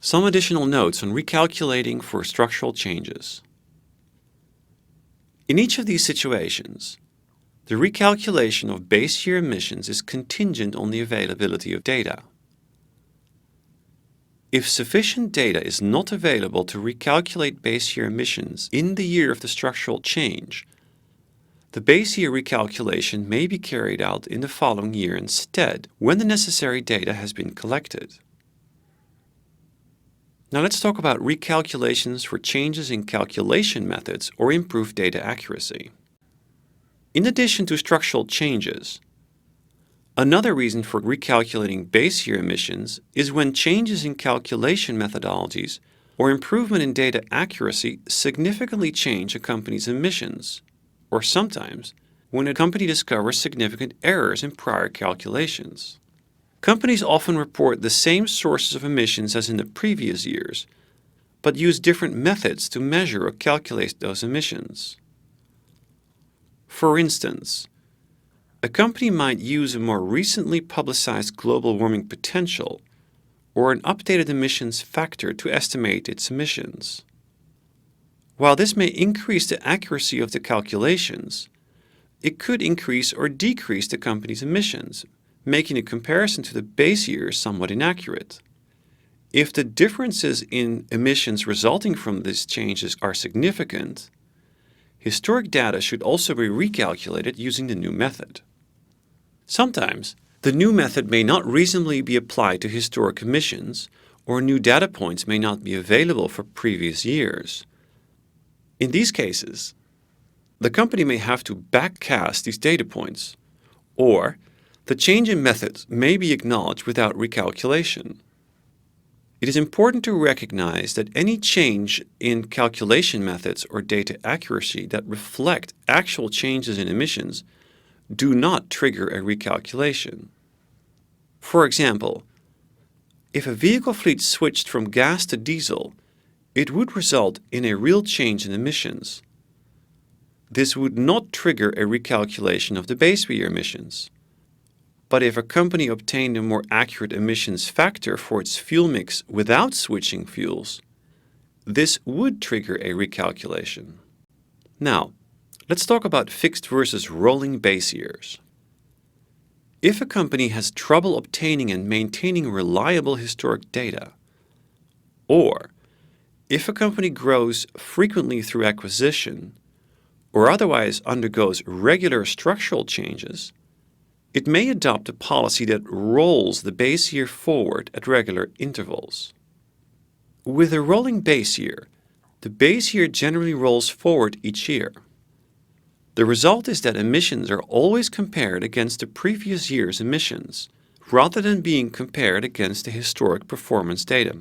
Some additional notes on recalculating for structural changes. In each of these situations, the recalculation of base year emissions is contingent on the availability of data. If sufficient data is not available to recalculate base year emissions in the year of the structural change, the base year recalculation may be carried out in the following year instead, when the necessary data has been collected. Now let's talk about recalculations for changes in calculation methods or improved data accuracy. In addition to structural changes, another reason for recalculating base year emissions is when changes in calculation methodologies or improvement in data accuracy significantly change a company's emissions, or sometimes when a company discovers significant errors in prior calculations. Companies often report the same sources of emissions as in the previous years, but use different methods to measure or calculate those emissions. For instance, a company might use a more recently publicized global warming potential or an updated emissions factor to estimate its emissions. While this may increase the accuracy of the calculations, it could increase or decrease the company's emissions, making a comparison to the base year somewhat inaccurate. If the differences in emissions resulting from these changes are significant, historic data should also be recalculated using the new method. Sometimes, the new method may not reasonably be applied to historic emissions, or new data points may not be available for previous years. In these cases, the company may have to backcast these data points, or the change in methods may be acknowledged without recalculation. It is important to recognize that any change in calculation methods or data accuracy that reflect actual changes in emissions do not trigger a recalculation. For example, if a vehicle fleet switched from gas to diesel, it would result in a real change in emissions. This would not trigger a recalculation of the base year emissions. But if a company obtained a more accurate emissions factor for its fuel mix without switching fuels, this would trigger a recalculation. Now, let's talk about fixed versus rolling base years. If a company has trouble obtaining and maintaining reliable historic data, or if a company grows frequently through acquisition, or otherwise undergoes regular structural changes, it may adopt a policy that rolls the base year forward at regular intervals. With a rolling base year, the base year generally rolls forward each year. The result is that emissions are always compared against the previous year's emissions, rather than being compared against the historic performance data.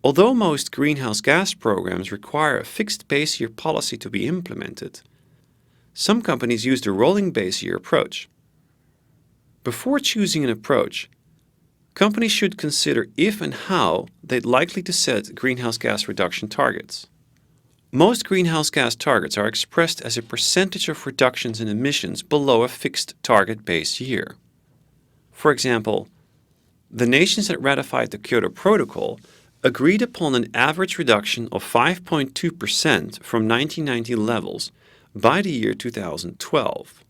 Although most greenhouse gas programs require a fixed base year policy to be implemented, some companies use the rolling base year approach. Before choosing an approach, companies should consider if and how they'd likely to set greenhouse gas reduction targets. Most greenhouse gas targets are expressed as a percentage of reductions in emissions below a fixed target base year. For example, the nations that ratified the Kyoto Protocol agreed upon an average reduction of 5.2% from 1990 levels by the year 2012.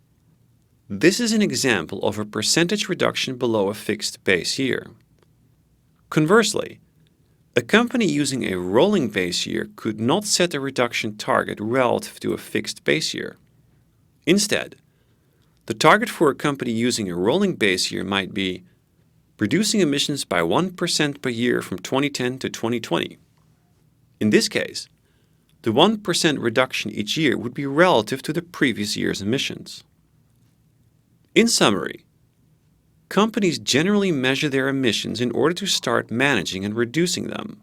This is an example of a percentage reduction below a fixed base year. Conversely, a company using a rolling base year could not set a reduction target relative to a fixed base year. Instead, the target for a company using a rolling base year might be reducing emissions by 1% per year from 2010 to 2020. In this case, the 1% reduction each year would be relative to the previous year's emissions. In summary, companies generally measure their emissions in order to start managing and reducing them.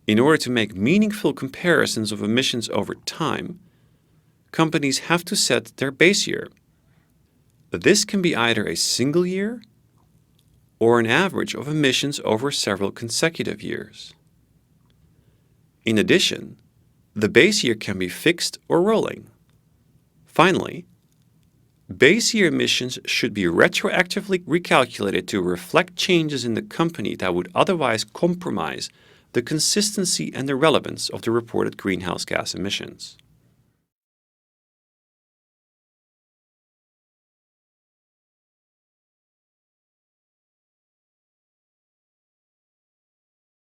In order to make meaningful comparisons of emissions over time, companies have to set their base year. This can be either a single year or an average of emissions over several consecutive years. In addition, the base year can be fixed or rolling. Finally, Base year emissions should be retroactively recalculated to reflect changes in the company that would otherwise compromise the consistency and the relevance of the reported greenhouse gas emissions.